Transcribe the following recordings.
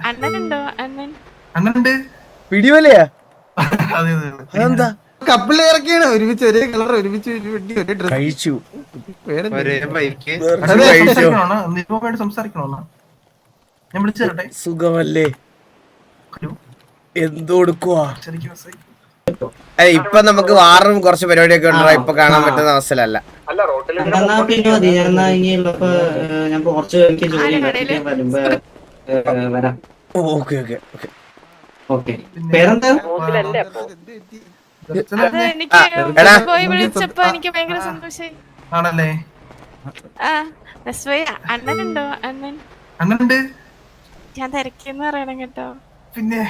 അണ്ണനുണ്ടോ? അണ്ണൻ അണ്ണനുണ്ട്. പിടിവലയാ? അതെ അതെന്താ? കപ്പിള് ഇറക്കിയാണ് ഒരുമിച്ച് ഒരേ കളർ ഒരുമിച്ച് ഒരേ ഡ്രസ് കഴിച്ചു. ഒരേ ബൈക്ക്. കഴിച്ചോ? നിരുപമായിട്ട് സംസാരിക്കണോ? ഞാൻ വിളിച്ചു തരട്ടെ. സുഖമല്ലേ? ഹലോ, എന്തെടുക്കുവാ? ശരിക്കും മെസ്സേജ്. ഇപ്പൊ നമുക്ക് വാറും കുറച്ച് പരിപാടിയൊക്കെ ഉണ്ടോ? ഇപ്പൊ കാണാൻ പറ്റുന്ന അവസ്ഥയിലല്ല. ഞാൻ കുറച്ച് എനിക്ക് ജോലി വരുമ്പോ വരാം. Okay okay okay. ഓക്കെ, പേരെന്താ? അത് എനിക്ക് എടാ. പോയി വിളിച്ചപ്പോ എനിക്ക് ഭയങ്കര സന്തോഷായി. ആണല്ലേ? ആ രസ്വയ അണ്ണനുണ്ടോ? അണ്ണൻ അണ്ണനുണ്ട്. ഞാൻ തിരക്കിന്ന് പറയണം കേട്ടോ. പിന്നെ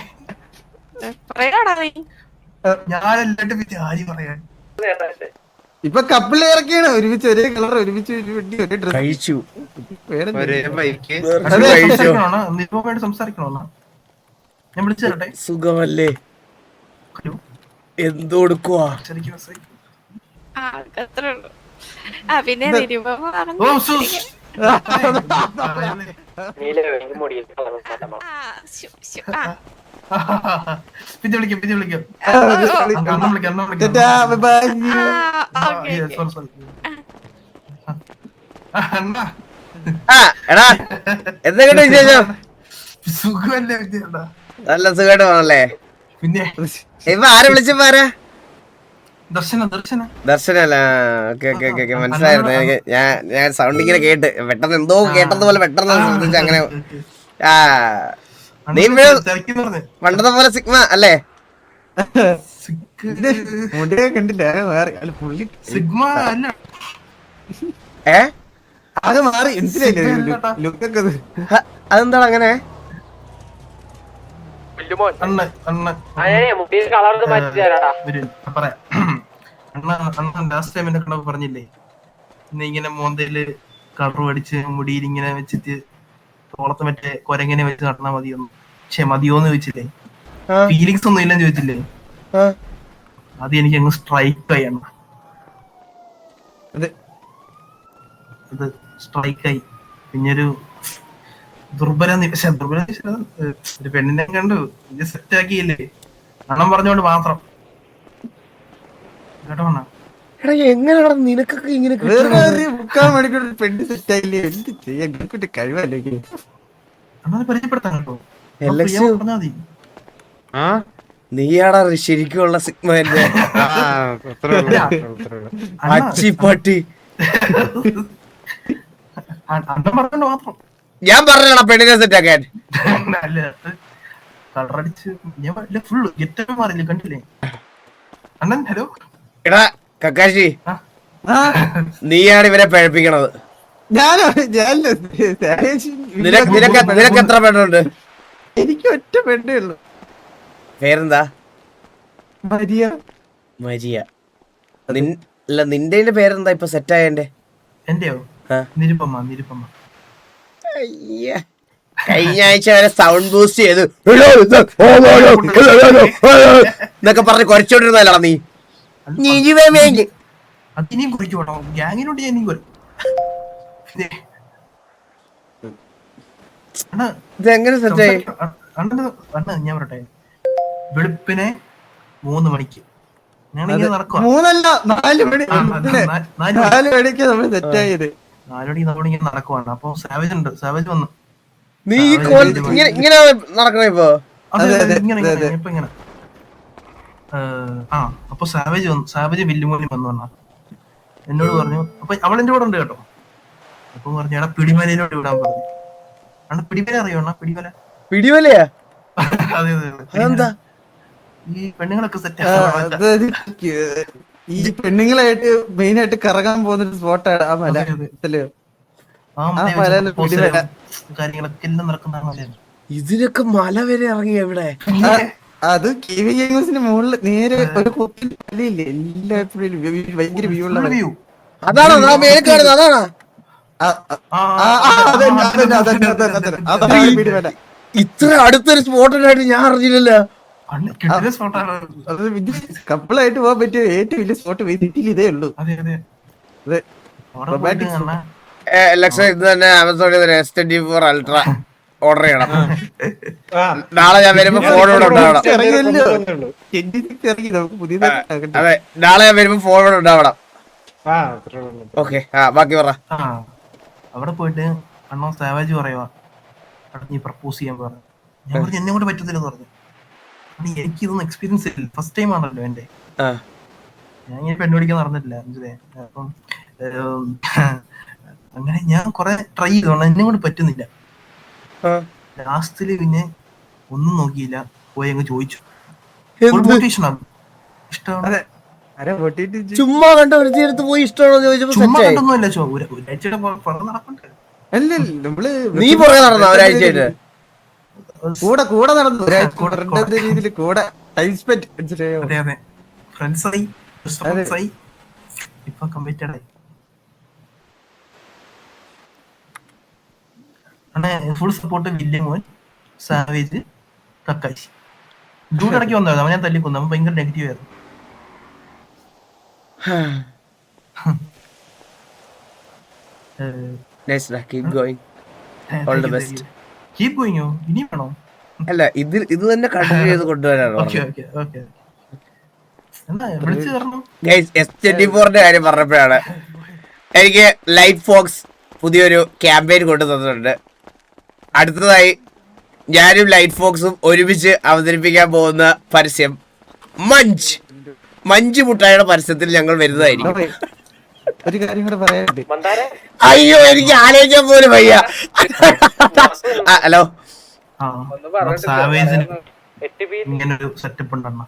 പറയാടാ നീ. ഞാനല്ലാണ്ട് പിന്നെ ആര് പറയാൻ? ഇപ്പൊ കപ്പിള് ഇറക്കിയാണ് ഒരുമിച്ച് ഒരേ കളർ ഒരുമിച്ച് ഒരേ ഡ്രസ് കഴിച്ചു. ഒരേ ബൈക്ക്. കഴിച്ചോ? നിരുപമായിട്ട് സംസാരിക്കണോ? ഞാൻ വിളിച്ചു തരട്ടെ. സുഖമല്ലേ? ഹലോ, എന്തെടുക്കുവാ? ശരിക്കും മെസ്സേജ്. ആ അത്രേ ഉള്ളൂ. ആ പിന്നെ നിരുപമ പറഞ്ഞു. ഓ സൂസ്. പിന്നെ വിളിക്കാം, പിന്നെ വിളിക്കാം. അണ്ണൻ വിളിക്കാം, അണ്ണൻ വിളിക്കാം. അണ്ണാ എടാ എന്തൊക്കെയുണ്ട് വിശേഷം? സുഖമല്ലേ വിദ്യണ്ടാ? നല്ല സുഖമായിട്ട് പോണല്ലേ? പിന്നെ ഇപ്പൊ ആരെ വിളിച്ചപ്പോ ആരാ? ദർശന. ഓക്കെ ഓക്കെ ഓക്കെ മനസ്സിലായിരുന്നു എനിക്ക്. ഞാൻ സൗണ്ട് ഇങ്ങനെ കേട്ട് പെട്ടെന്ന് എന്തോ കേട്ടതുപോലെ പെട്ടെന്ന് ശ്രദ്ധിച്ചു അങ്ങനെ. ആ നീ പണ്ടത്തെ പോലെ സിഗ്മ അല്ലേ? മുടിയൊക്കെ കണ്ടില്ല പുള്ളി സിഗ്മ അല്ല. അത് മാറി എന്തിനല്ലേ ലുക്കൊക്കെ. അതെന്താണ് അങ്ങനെ? ലാസ്റ്റ് ടൈം എന്നെ കണ്ടപ്പോ പറഞ്ഞില്ലേ, ഇന്ന് ഇങ്ങനെ മോന്തയില് കളർ അടിച്ച് മുടിയിൽ ഇങ്ങനെ വെച്ചിട്ട് തോളത്ത് മറ്റേ കൊരങ്ങനെ വെച്ച് നടന്നാ മതിയൊന്നും. പക്ഷെ മതിയോന്ന് ചോദിച്ചില്ലേ, ഫീലിങ്സ് ഒന്നും ഇല്ലെന്ന് ചോദിച്ചില്ലേ, അത് എനിക്ക് അങ്ങ് സ്ട്രൈക്ക് ആയി. അത് സ്ട്രൈക്കായി. പിന്നൊരു ദുർബല നിമിഷം ഒരു പെണ്ണിനെ കണ്ടു ഇത് സെറ്റ് ആക്കിയില്ലേ, അണ്ണം പറഞ്ഞോണ്ട് മാത്രം കേട്ടോ. എങ്ങനെയാണ് നിനക്കൊക്കെ ഇങ്ങനെ വേറെ 3/4 മണിക്കൂർ പെണ്ണ് സെറ്റ് ആയില്ലേ? എന്ത് ചെയ്യാൻ കഴിവല്ലേ അണ്ണനെ പരിചയപ്പെടുത്താൻ കേട്ടോ. പറഞ്ഞാ മതി. നീയാടാ ശരിക്കുള്ള സിഗ്മന്റെ അച്ചിപ്പട്ടി. അണ്ണൻ പറഞ്ഞോണ്ട് മാത്രം. ഞാൻ പറഞ്ഞാ പെണ്ണിനെ സെറ്റ് ആക്കാൻ. കളറടിച്ച് ഞാൻ ഫുള്ള് ഗെറ്റപ്പ് മാറില്ലേ, കണ്ടില്ലേ അണ്ണൻ? ഹലോ എടാ കക്കാശി, നീയാണ് ഇവരെ പഴപ്പിക്കണത്. നിനക്ക് എത്ര പെണ്ണുണ്ട്? എനിക്ക് ഒറ്റ പെണ്ണേ ഉള്ളു. പേരെന്താ? മരിയ. മരിയ. അല്ല നിന്റെ പേരെന്താ ഇപ്പൊ സെറ്റ് ആയന്റെ? എന്റെയോ? നിരുപമ. കഴിഞ്ഞ ആഴ്ച വരെ സൗണ്ട് ബൂസ്റ്റ് ചെയ്ത് എന്നൊക്കെ പറഞ്ഞ് കുറച്ചോണ്ടിരുന്നല്ലടാ നീ. അതിനെയും കുറിക്കോട്ടോ, ഗ്യാങ്ങിനോട് ഞാൻ ഇനിയും ഇതെങ്ങനെ സെറ്റായി? അണ്ണ ഞാൻ പറട്ടെ, വെളുപ്പിനെ 3 മണിക്ക് ഞാനിങ്ങനെ നടക്കുക. 4 മണിക്ക് നമ്മൾ സെറ്റായത്. 4 മണിക്ക് നമ്മളിങ്ങനെ നടക്കുവാണ്. അപ്പൊ സാവേജ് ഉണ്ട്, സാവേജ് വന്നു. നീ ഇങ്ങനെ നടക്കണ ഇപ്പൊ? ഇപ്പൊ ഇങ്ങനെ അപ്പൊ സാവേജ് വന്നു. സാവേജ് വില്ലുമോനി വന്നു പറഞ്ഞ എന്നോട് പറഞ്ഞു. അപ്പൊ അവൾ എന്റെ കൂടെ ഉണ്ട് കേട്ടോ. അപ്പൊ പറഞ്ഞു എടാ പിടിമലയിലോട്ട് വിടാൻ പറഞ്ഞു. അണ്ണ പിടിമല അറിയോ? അണ്ണ പിടിമല. പിടിവലയാ? അതെ അതെന്താ? ഈ പെണ്ണുങ്ങളൊക്കെ സെറ്റ് ഈ പെണ്ണുങ്ങളായിട്ട് മെയിൻ ആയിട്ട് കറങ്ങാൻ പോകുന്ന സ്പോട്ടാണ് ആ മല. കാര്യങ്ങളൊക്കെ എല്ലാം നടക്കുന്ന. ഇതിനൊക്കെ മല വരെ ഇറങ്ങി എവിടെ? അത് KV ഗെയിംസിന്റെ മുകളിൽ നേരെ ഒരു കുപ്പിൽ മലയില്ലേ, എല്ലാപ്പോഴും ഭയങ്കര വ്യൂ ഉള്ള വ്യൂ. അതാണോ അതാണോ? ഇത്ര അടുത്തൊരു സ്പോട്ടായിട്ട് ഞാൻ അറിഞ്ഞില്ലല്ലോ. കപ്പിളായിട്ട് പോകാൻ പറ്റിയ ഏറ്റവും വലിയ സ്പോട്ട് സിറ്റിയിൽ ഇതേ ഉള്ളൂ. ലക്ഷം ഇത് തന്നെ ആമസോണിൽ S24 Ultra ഓർഡർ ചെയ്യണം. നാളെ ഞാൻ വരുമ്പോ ഫോൺ ഇവിടെ ഉണ്ടാവണം. അതെ, നാളെ ഞാൻ വരുമ്പോ ഫോൺ ഇവിടെ ഉണ്ടാവണം. ഓക്കെ, ബാക്കി പറ. അവിടെ പോയിട്ട് അണ്ണോ സാവേജ് പറയുവാ നീ പ്രപ്പോസ് ചെയ്യാൻ പറഞ്ഞു. ഞാൻ പറഞ്ഞു എന്നെ കൊണ്ട് പറ്റത്തില്ലെന്ന് പറഞ്ഞു. എനിക്ക് ഇതൊന്നും എക്സ്പീരിയൻസ് ഇല്ല, ഫസ്റ്റ് ടൈം ആണല്ലോ എന്റെ. ഞാൻ ഇങ്ങനെ പെണ്ണുപിടിക്കാൻ നടന്നിട്ടില്ല. അപ്പം അങ്ങനെ ഞാൻ കൊറേ ട്രൈ ചെയ്തോണ്ട് എന്നെ കൊണ്ട് പറ്റുന്നില്ല. ലാസ്റ്റില് പിന്നെ ഒന്നും നോക്കിയില്ല, പോയി അങ്ങ് ചോദിച്ചു. ഇഷ്ടമാണ്. ചുമ്മാ കണ്ട ഒരുത്തിയെടുത്ത് പോയി ഇഷ്ടമാണോ ചോദിച്ചപ്പോ ഒരാഴ്ചയുടെ നടക്കണ്ടേ. നീ പുറകെ നടന്ന ഒരാഴ്ചയായിട്ട് കൂടെ കൂടെ നടന്നു രീതിയിൽ കൂടെ ടൈം സ്പെൻഡ്. അതെ അതെ, ഫ്രണ്ട്സായി ഇപ്പൊ കമ്മിറ്റഡ് ആയി. ഫുൾ സപ്പോർട്ട് വില്യം മോൻ, സാവേജ്, കക്കാശി. ജൂഡ് ഇടയ്ക്ക് വന്നായിരുന്നു, അവൻ ഞാൻ തല്ലിക്കൊന്നു. അവൻ ഭയങ്കര നെഗറ്റീവ് ആയിരുന്നു. ഇനി വേണോ? അല്ല, ഇത് തന്നെ കണ്ടിന്യൂ ചെയ്ത് കൊണ്ടുവരാനോ? S24ന്റെ കാര്യം പറഞ്ഞപ്പോഴാണ് എനിക്ക് ലൈറ്റ് ഫോക്സ് പുതിയൊരു ക്യാമ്പയിൻ കൊണ്ടു തന്നിട്ടുണ്ട്. അടുത്തതായി ഞാനും ലൈറ്റ് ഫോക്സും ഒരുമിച്ച് അവതരിപ്പിക്കാൻ പോകുന്ന പരസ്യം മഞ്ച് മുട്ടായുടെ പരസ്യത്തിൽ ഞങ്ങൾ വരുന്നതായിരിക്കും. ഒരു കാര്യം കൂടെ പറയാനുണ്ട്. അയ്യോ, എനിക്ക് ആലോചിക്കാൻ പോലും വയ്യ. ഹലോ, ഇങ്ങനൊരു സെറ്റപ്പ് ഉണ്ടെണ്ണ.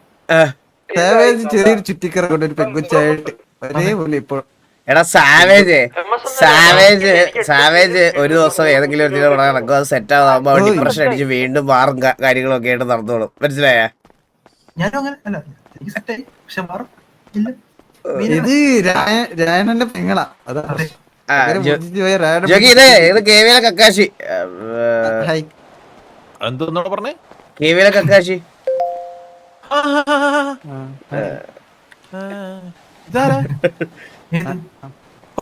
ചെറിയൊരു ചുറ്റിക്കറ കൊണ്ട് ഒരു പെങ്കുച്ചായിട്ട് ഒരേപോലെ ഇപ്പോൾ. എടാ സാവേജ് ഒരു ദിവസം ഏതെങ്കിലും ഒരു ദിനം നടക്കും, അത് സെറ്റ് ആവുമ്പോ ഡിപ്രഷൻ അടിച്ച് വീണ്ടും മാറും കാര്യങ്ങളൊക്കെ ആയിട്ട് നടന്നോളും. മനസ്സിലായ? ഇത് രായണന്റെ പെങ്ങളാ. ഇത് കേവിയിലെ കക്കാശി. പറഞ്ഞേ കേവിയിലെ കക്കാശി.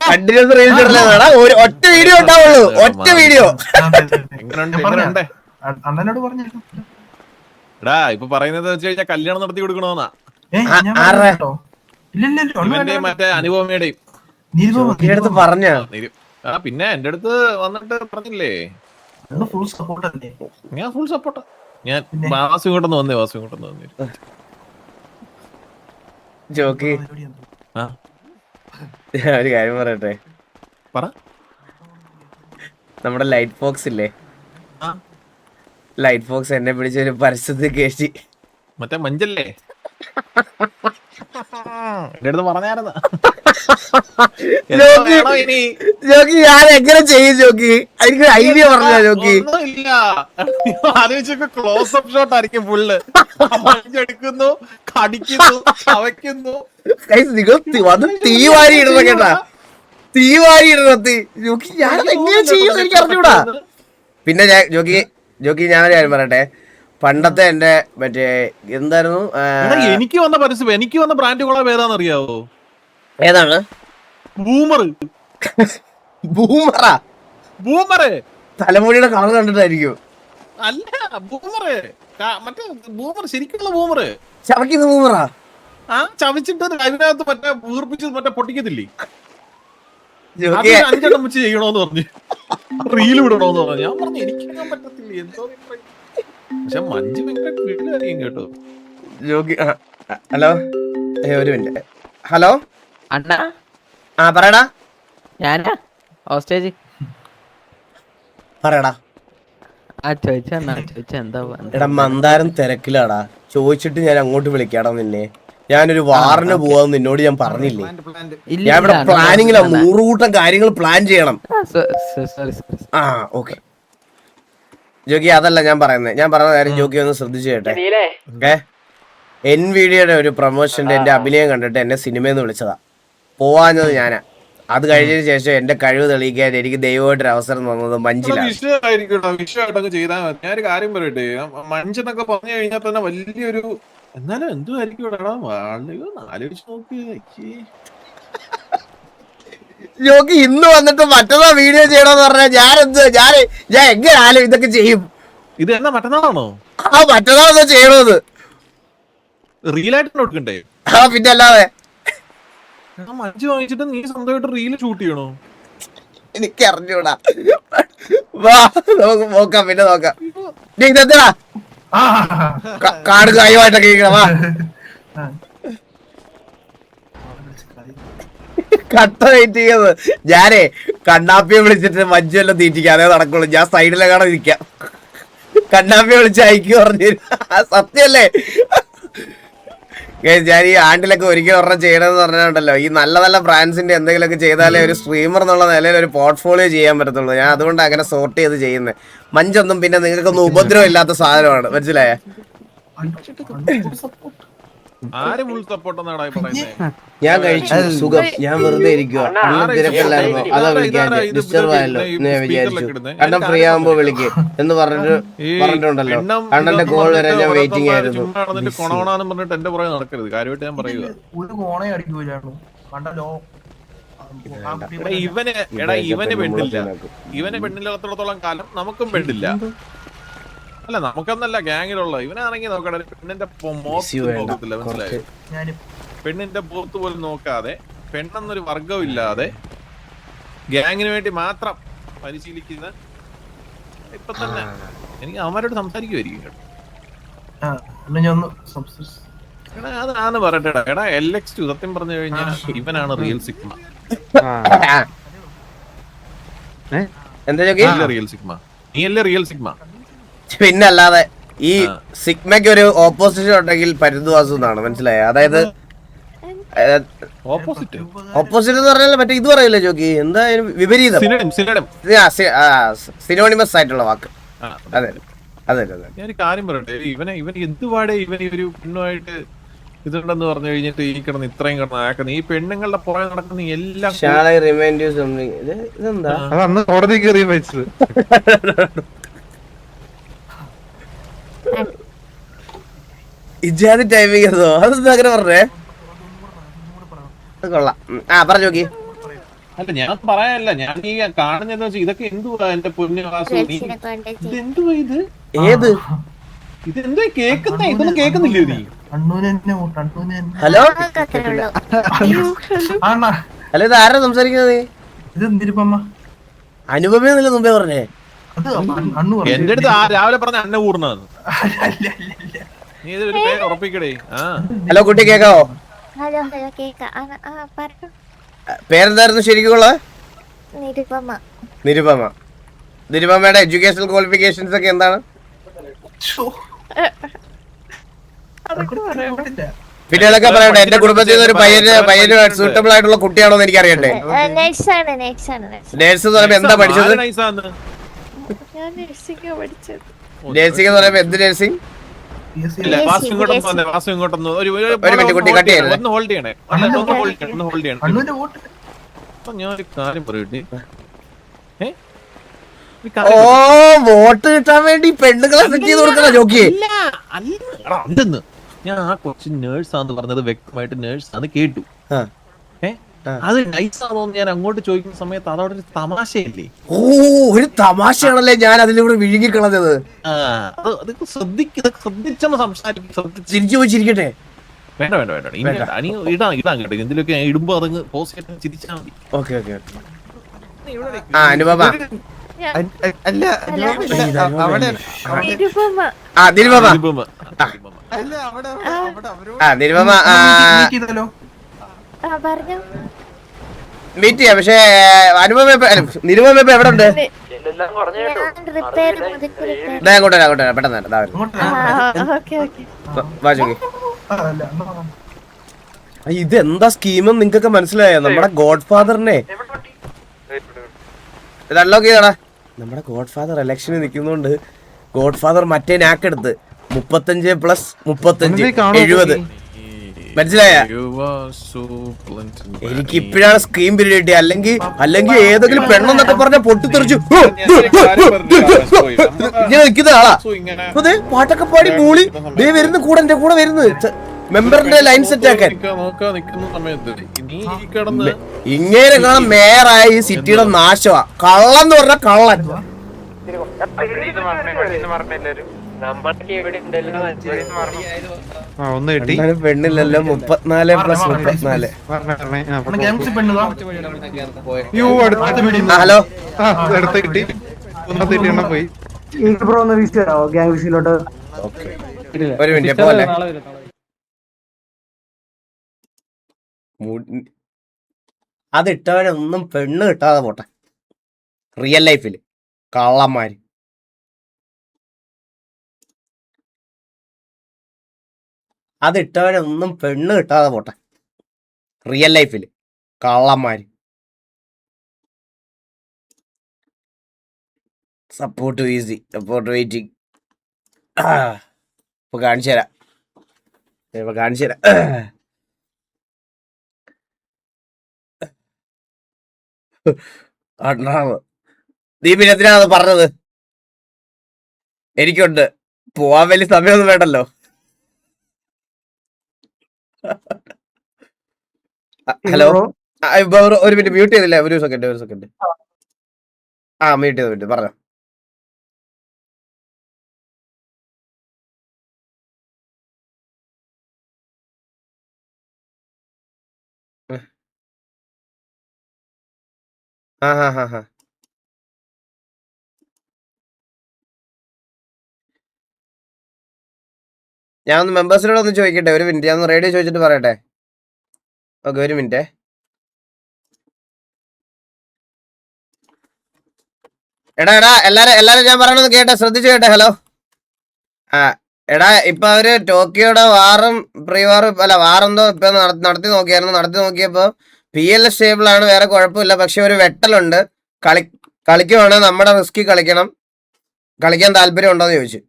കണ്ടിന്യൂസ് റീൽസ് ഇടലാണ്. ഒറ്റ വീഡിയോ ഉണ്ടാവുള്ളൂ, ഒറ്റ വീഡിയോ. അണ്ണനോട് പറഞ്ഞു. എടാ ഇപ്പൊ പറയുന്നത് വെച്ച് കഴിഞ്ഞാൽ കല്യാണം നടത്തി കൊടുക്കണോന്നാ. ഇവന്റെയും മറ്റേ അനുപമയുടെയും പറഞ്ഞ. പിന്നെ എന്റെ അടുത്ത് വന്നിട്ട് പറഞ്ഞില്ലേ, ഞാൻ ഫുൾ സപ്പോർട്ടാ. ഞാൻ വാസു ഇങ്ങോട്ടൊന്ന് വന്നേ. ജോക്കി, ഒരു കാര്യം പറയട്ടെ. നമ്മുടെ ലൈറ്റ് ഫോക്സ് ഇല്ലേ, ലൈറ്റ് ഫോക്സ് എന്നെ പിടിച്ചൊരു പരസ്യത്തിൽ കേട്ടി. മറ്റേ മഞ്ചല്ലേ എന്റെ അടുത്ത് പറഞ്ഞായിരുന്നു. ജോക്കി, ഞാൻ എങ്ങനെ ചെയ്യും ജോക്കി? എനിക്ക് ഐഡിയ പറഞ്ഞോ ജോക്കി? ഇല്ല, ആലോചിച്ചൊക്കെ ക്ലോസപ്പ് ഷോട്ട് ആയിരിക്കും ഫുള്ള്. മഞ്ചെടുക്കുന്നു, കടിക്കുന്നു, ചവയ്ക്കുന്നു. നിങ്ങൾ അത് തീ വാരി ഇടുന്ന കേട്ടാ, തീ വാരി ഇടുന്ന ജോക്കി. ഞാനത് എങ്ങനെ ചെയ്യും എനിക്ക് അറിഞ്ഞൂടാ. പിന്നെ ജോക്കി ഞാനൊരു കാര്യം പറയട്ടെ. പണ്ടത്തെ എന്റെ മറ്റേ എന്തായിരുന്നു, എനിക്ക് വന്ന പരസ്യം, എനിക്ക് വന്ന ബ്രാൻഡ് കൊള്ളാൻ ഏതാണെന്നറിയാവോ? ഏതാണ്? ബൂമറ്. തലമുടിയുടെ കളർ കണ്ടിട്ടായിരിക്കും. അല്ല, ബൂമറ്, മറ്റേ ബൂമർ, ശരിക്കുള്ള ബൂമറ്. ചവയ്ക്കുന്ന ബൂമറാ? ചവച്ചിട്ട് അതിനകത്ത് മറ്റേ വീർപ്പിച്ച് മറ്റേ പൊട്ടിക്കത്തില്ലേ, 5 വെച്ച് ചെയ്യണോന്ന് പറഞ്ഞു, റീല് വിടണോന്ന് പറഞ്ഞു. ഞാൻ പറഞ്ഞു എനിക്കാൻ പറ്റത്തില്ല, എന്തോ. പക്ഷെ മഞ്ച് ഭയങ്കര വീട്ടിലായിരിക്കും കേട്ടോ. ജോക്കി, ഹലോ, ഒരു മിനിറ്റ്. ഹലോ അണ്ണാ, പറയടാ. ഞാനാ ഹോസ്റ്റേജ്. പറയടാ. എന്താ എടാ, മന്ദാരം തിരക്കിലാടാ. ചോദിച്ചിട്ട് ഞാൻ അങ്ങോട്ട് വിളിക്കാടാ നിന്നെ. ഞാനൊരു വാറിന് പോവാന്ന് നിന്നോട് ഞാൻ പറഞ്ഞില്ലേ? ഞാൻ ഇവിടെ പ്ലാനിങ്ങിലാ, 100 കൂട്ടം കാര്യങ്ങൾ പ്ലാൻ ചെയ്യണം. ഓക്കെ ജോക്കി, അതല്ല ഞാൻ പറയുന്നത്. ഞാൻ പറയുന്ന കാര്യം ജോക്കി ഒന്ന് ശ്രദ്ധിച്ചു കേട്ടെ. NVIDIAയുടെ ഒരു പ്രൊമോഷന്റെ എന്റെ അഭിനയം കണ്ടിട്ട് എന്നെ സിനിമയെന്ന് വിളിച്ചതാ. പോവാഞ്ഞത് ഞാനാ. അത് കഴിഞ്ഞതിന് ശേഷം എന്റെ കഴിവ് തെളിയിക്കാൻ എനിക്ക് ദൈവമായിട്ടൊരു അവസരം തന്നത് മഞ്ചിലാണ്. വിഷയമായിട്ടൊക്കെ ചെയ്താൽ മതി. ഞാനൊരു കാര്യം പറയട്ടെ, മഞ്ചെന്നൊക്കെ പറഞ്ഞു കഴിഞ്ഞാൽ തന്നെ വലിയൊരു, എന്നാലും എന്തുമായിരിക്കും ആലോചിച്ച് നോക്കി. ജോക്കി ഇന്ന് വന്നിട്ട് മറ്റന്നാ വീഡിയോ ചെയ്യണമെന്ന് പറഞ്ഞാൽ ഞാൻ എങ്ങനെയാലും ഇതൊക്കെ ചെയ്യും. ഇത് എന്നാ മറ്റന്നാളാണോ? ആ മറ്റന്നാളെന്താ ചെയ്യണത്? റീലായിട്ട് കൊടുക്കണ്ടേ? ആ പിന്നെ അല്ലാതെ മഞ്ജു വാങ്ങിച്ചിട്ട് നീ സ്വന്തമായിട്ട് റീല് ഷൂട്ട് ചെയ്യണോ? എനിക്ക് അറിഞ്ഞൂടാ. വാ നമുക്ക് നോക്കാം, പിന്നെ നോക്കാം. ഇതെന്താ കാട് കായുമായിട്ടൊക്കെ ഇരിക്കണം. വാ കട്ട വെയിറ്റ് ചെയ്യുന്നത്. ഞാനേ കണ്ണാപ്പിയെ വിളിച്ചിട്ട് മഞ്ജു എല്ലാം തീറ്റിക്കാം, അതേ നടക്കുള്ളൂ. ഞാൻ സൈഡിലെങ്ങാണ് ഇരിക്കാം. കണ്ണാപ്പിയെ വിളിച്ച് അയക്കു പറഞ്ഞു. സത്യല്ലേ? ഞാൻ ഈ ആണ്ടിലൊക്കെ ഒരിക്കലും ഒരെണ്ണം ചെയ്യണമെന്ന് പറഞ്ഞിട്ടുണ്ടല്ലോ. ഈ നല്ല നല്ല ബ്രാൻഡ്സിന്റെ എന്തെങ്കിലുമൊക്കെ ചെയ്താലേ ഒരു സ്ട്രീമർ എന്നുള്ള നിലയിൽ ഒരു പോർട്ട്ഫോളിയോ ചെയ്യാൻ പറ്റത്തുള്ളൂ. ഞാൻ അതുകൊണ്ട് അങ്ങനെ സോർട്ട് ചെയ്ത് ചെയ്യുന്നത്. മഞ്ചൊന്നും പിന്നെ നിങ്ങൾക്കൊന്നും ഉപദ്രവം ഇല്ലാത്ത സാധനമാണ്, മനസ്സിലായ? ആര് ഫുൾ സപ്പോർട്ട് എന്നാണ് പറയുന്നത്? ഞാൻ കഴിച്ചു, സുഖം, ഞാൻ വെറുതെ ഇരിക്കുക. തിരക്കല്ലായിരുന്നു, അതാ വിളിക്കാൻ ഡിസ്റ്റർബ് ആയല്ലോ എന്ന് ഞാൻ വിചാരിച്ചു. കണ്ണം ഫ്രീ ആകുമ്പോ വിളിക്ക് എന്ന് പറഞ്ഞിട്ടുണ്ടല്ലോ. കണ്ണന്റെ കോൾ വരെ ഞാൻ വെയിറ്റിംഗ് ആയിരുന്നു. കൊണോണെന്ന് പറഞ്ഞിട്ട് എന്റെ പുറകെ നടക്കരുത്. കാര്യമായിട്ട് ഞാൻ പറയുക, ഒരു കോണേ അടിക്കൂലാണോ കണ്ടല്ലോ. ഇവന് പെണ്ണില്ലാത്തടത്തോളം കാലം നമുക്കും പെണ്ണില്ല. അല്ല നമുക്കൊന്നല്ല, ഗ്യാങ്ങിലുള്ള ഇവനാണെങ്കിൽ നോക്കട്ടെ, പെണ്ണിന്റെ നോക്കത്തില്ല, മനസ്സിലായോ? പെണ്ണിന്റെ പോത്ത് പോലും നോക്കാതെ, പെണ്ണെന്നൊരു വർഗം ഇല്ലാതെ ഗ്യാങ്ങിന് വേണ്ടി മാത്രം പരിശീലിക്കുന്ന ഇപ്പൊ തന്നെ എനിക്ക് അവന്മാരോട് സംസാരിക്കുമായിരിക്കും കേട്ടോ. എടാ അതാണ് പറയട്ടെടാ. എടാ LX2 സത്യം പറഞ്ഞു കഴിഞ്ഞാൽ ഇവനാണ് റിയൽ സിഗ്മ. എന്താ റിയൽ സിഗ്മ? നീയല്ലേ റിയൽ സിഗ്മ? പിന്നല്ലാതെ ഈ സിഗ്മയ്ക്ക് ഒരു ഓപ്പോസിഷൻ ഉണ്ടെങ്കിൽ പരിദ്വാസം എന്നാണ്, മനസ്സിലായ? അതായത് ഓപ്പോസിറ്റ് എന്ന് പറഞ്ഞാൽ മറ്റേ ഇത് പറയില്ലേ ജോക്കി, എന്താ വിപരീതം, സിനോണിമസ് ആയിട്ടുള്ള വാക്ക്. അതെ അതെ അതെ. ഞാനൊരു കാര്യം പറയട്ടെ, ഇവൻ എന്തുപാടെ ഇവൻ ഈ ഒരു പെണ്ണുമായിട്ട് ഇതുണ്ടെന്ന് പറഞ്ഞു കഴിഞ്ഞിട്ട് ഈ കിടന്ന് ഇത്രയും കിടന്ന് ആക്കുന്ന ഈ പെണ്ണുങ്ങളുടെ പുറകെ നടക്കുന്ന എല്ലാം ഇതെന്താ അന്ന് കോടതി കയറി വെച്ചത്. ഇജാതി ടൈമിങ് അതോ, അതെന്താ അങ്ങനെ പറഞ്ഞേ? കൊള്ളാം. ആ പറഞ്ഞു നോക്കി. അല്ല ഞാൻ പറയാനല്ല, ഞാൻ ഈ കാണുന്നതെന്ന് വെച്ചാൽ ഇതൊക്കെ എന്തുവാ എന്റെ പൊന്നുവാസു? ഇതെന്തുവാ ഇത്? ഏത് ഇതെന്തുവാ കേൾക്കുന്ന? ഇതൊന്നും കേൾക്കുന്നില്ലേ നീ? ഹലോ ഹലോ, ഇത് ആരാ സംസാരിക്കുന്നത്? നീ അനുപമയെന്നല്ലേ മുമ്പേ പറഞ്ഞേ? എന്റെ അടുത്ത് രാവിലെ പറഞ്ഞ അന്ന കൂടണന്ന്. നീ ഇത് ഒരു പേര് ഉറപ്പിക്കടേ. ഹലോ കുട്ടി, കേക്കാവോ? ഹലോ ഹലോ കേക്കാം. പേരെന്തായിരുന്നു ശരിക്കുള്ള? നിരുപമ. നിരുപമ. നിരുപമയുടെ എഡ്യൂക്കേഷണൽ ക്വാളിഫിക്കേഷൻസ് ഒക്കെ എന്താണ്? പിന്നെ അതൊക്കെ പറയട്ടെ. എന്റെ കുടുംബത്തിൽ നിന്ന് ഒരു പയ്യന് സൂട്ടബിൾ ആയിട്ടുള്ള കുട്ടിയാണോ എന്ന് എനിക്ക് അറിയട്ടെ. നേഴ്സ് എന്ന് പറയുമ്പോ എന്താ പഠിച്ചത്? നേഴ്സിംഗ് എന്ന് പറയുമ്പോ എന്ത് നേഴ്സിംഗ്? ഞാനൊരു കാര്യം പറയട്ടെ. ഓ, വോട്ട് കിട്ടാൻ വേണ്ടി പെണ്ണുങ്ങളെ സെറ്റ് ചെയ്ത് കൊടുക്കണ ജോക്കി. അല്ലെന്ന് ഞാൻ ആ കൊച്ചു നേഴ്സാന്ന് പറഞ്ഞത് വ്യക്തമായിട്ട് നേഴ്സാന്ന് കേട്ടു. അത് നൈസാണോന്ന് ഞാൻ അങ്ങോട്ട് ചോദിക്കുന്ന സമയത്ത് അതവിടെ ഒരു തമാശയല്ലേ? ഓ, ഒരു തമാശയാണല്ലേ ഞാൻ അതിലൂടെ വിഴുങ്ങിക്കളഞ്ഞത്. ശ്രദ്ധിച്ചെന്ന് സംസാരിക്കും. ചിരിച്ചു പോയി ചിരിക്കട്ടെ. വേണ്ട വേണ്ട വേണ്ട, ഇടാൻ കേട്ടോ. എന്തിലൊക്കെ ഇടുമ്പോ അതങ്ങ് പോസ്റ്റ് ചെയ്ത് ചിരിച്ചാൽ മതി. Okay okay. ആ അനുപമ. അല്ല അവിടെ ആ നിരുപമ. ആ നിരുപമ മീറ്റ് ചെയ്യാം. പക്ഷേ അനുപമ നിരുപമ ഇപ്പൊ എവിടെ ഉണ്ട്? അങ്ങോട്ട് വരാം പെട്ടെന്ന്. ഇതെന്താ സ്കീമെന്ന് നിങ്ങക്കൊക്കെ മനസ്സിലായോ? നമ്മുടെ ഗോഡ് ഫാദറിനെ ഇത് അൺലോക്ക് ചെയ്തടാ. നമ്മുടെ ഗോഡ് ഫാദർ ഇലക്ഷന് നിൽക്കുന്നോണ്ട് ഗോഡ് ഫാദർ മറ്റേ നാക്കെടുത്ത് 35+35 70. മനസ്സിലായ? എനിക്ക് ഇപ്പോഴാണ് സ്ക്രീൻ പീരീഡ് കിട്ടിയ. അല്ലെങ്കിൽ ഏതെങ്കിലും പെണ്ണെന്നൊക്കെ പറഞ്ഞ പൊട്ടിത്തെറിച്ചു ഇങ്ങനെ നിൽക്കുന്ന ആളാ. അതെ, പാട്ടൊക്കെ പാടി മൂളി ദേ വരുന്നു, കൂടെ എന്റെ കൂടെ വരുന്നു. മെമ്പറിന്റെ ലൈൻ സെറ്റ് ആക്കാൻ നോക്കാൻ നിൽക്കുന്ന സമയത്ത് നീ ഈ കിടന്ന് ഇങ്ങനെ കാണാൻ മേയറായ ഈ സിറ്റിയുടെ നാശമാ. കള്ളൻ എന്ന് പറഞ്ഞ കള്ളൻ. പെണ്ണില്ലല്ലോ 34+34. ഹലോ ഒരു മിനിറ്റ് പോലെ അതിട്ടവരൊന്നും പെണ്ണ് കിട്ടാതെ പോട്ടെ. റിയൽ ലൈഫില് കള്ളന്മാര്. അതിട്ടവരൊന്നും പെണ്ണ് കിട്ടാതെ പോട്ടെ. റിയൽ ലൈഫില് കള്ളന്മാര്. Support easy, support waiting. ഇപ്പൊ കാണിച്ചു തരാം. നീ പിന്നെ എന്തിനാണ് പറഞ്ഞത്? എനിക്കുണ്ട്, പോവാൻ വലിയ സമയമൊന്നും വേണ്ടല്ലോ. ഹലോ, ഒരു മിനിറ്റ് മ്യൂട്ട് ചെയ്തില്ല. ഒരു സെക്കൻഡ്. മ്യൂട്ട് ചെയ്ത് പറഞ്ഞോ. ഞാൻ ഒന്ന് മെമ്പേഴ്സിനോട് ഒന്ന് ചോദിക്കട്ടെ. ഒരു മിനിറ്റ്, ഞാൻ ഒന്ന് റേഡിയോ ചോദിച്ചിട്ട് പറയട്ടെ. ഓക്കെ, ഒരു മിനിറ്റ്. എടാ എല്ലാരും ഞാൻ പറയണത് കേട്ടെ, ശ്രദ്ധിച്ചു കേട്ടെ. ഹലോ, എടാ ഇപ്പൊ അവര് ടോക്കിയോടെ വാറും പ്രീ വാറും അല്ല വാറെന്തോ ഇപ്പൊ നടത്തി നോക്കിയപ്പോ PL സ്റ്റേബിൾ ആണ്, വേറെ കുഴപ്പമില്ല. പക്ഷെ ഒരു വെട്ടലുണ്ട്. കളിക്കുവാണെങ്കിൽ നമ്മുടെ റിസ്കി കളിക്കണം. കളിക്കാൻ താല്പര്യം ഉണ്ടോന്ന് ചോദിച്ചു.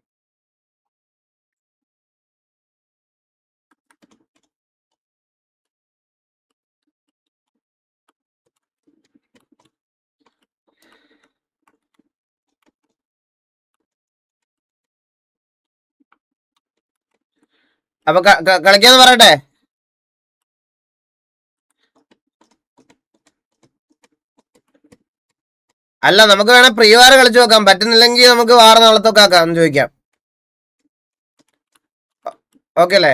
അപ്പൊ കളിക്കാന്ന് പറയട്ടെ. അല്ല, നമുക്ക് വേണേ പ്രീ വാർ കളിച്ചു നോക്കാം. പറ്റുന്നില്ലെങ്കിൽ നമുക്ക് വാർ നാളത്തൊക്കെ ആക്കാം ചോദിക്കാം. ഓക്കെ അല്ലേ?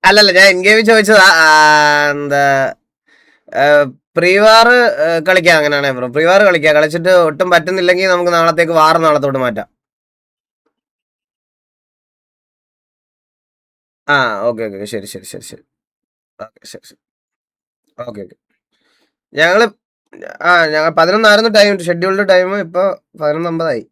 അല്ലല്ല, ഞാൻ എൻഗേജ് ചോദിച്ചതാ. എന്താ പ്രീ വാർ കളിക്കാം. അങ്ങനെയാണെ ബ്രോ പ്രീ വാർ കളിക്കാം. കളിച്ചിട്ട് ഒട്ടും പറ്റുന്നില്ലെങ്കിൽ നമുക്ക് നാളത്തേക്ക് വാർ നാളത്തോട്ട് മാറ്റാം. ഓക്കെ ശരി. ഓക്കെ ശരി. ഓക്കെ. ഞങ്ങൾ 11 ടൈം ഷെഡ്യൂൾഡ് ടൈം. ഇപ്പൊ 11:50.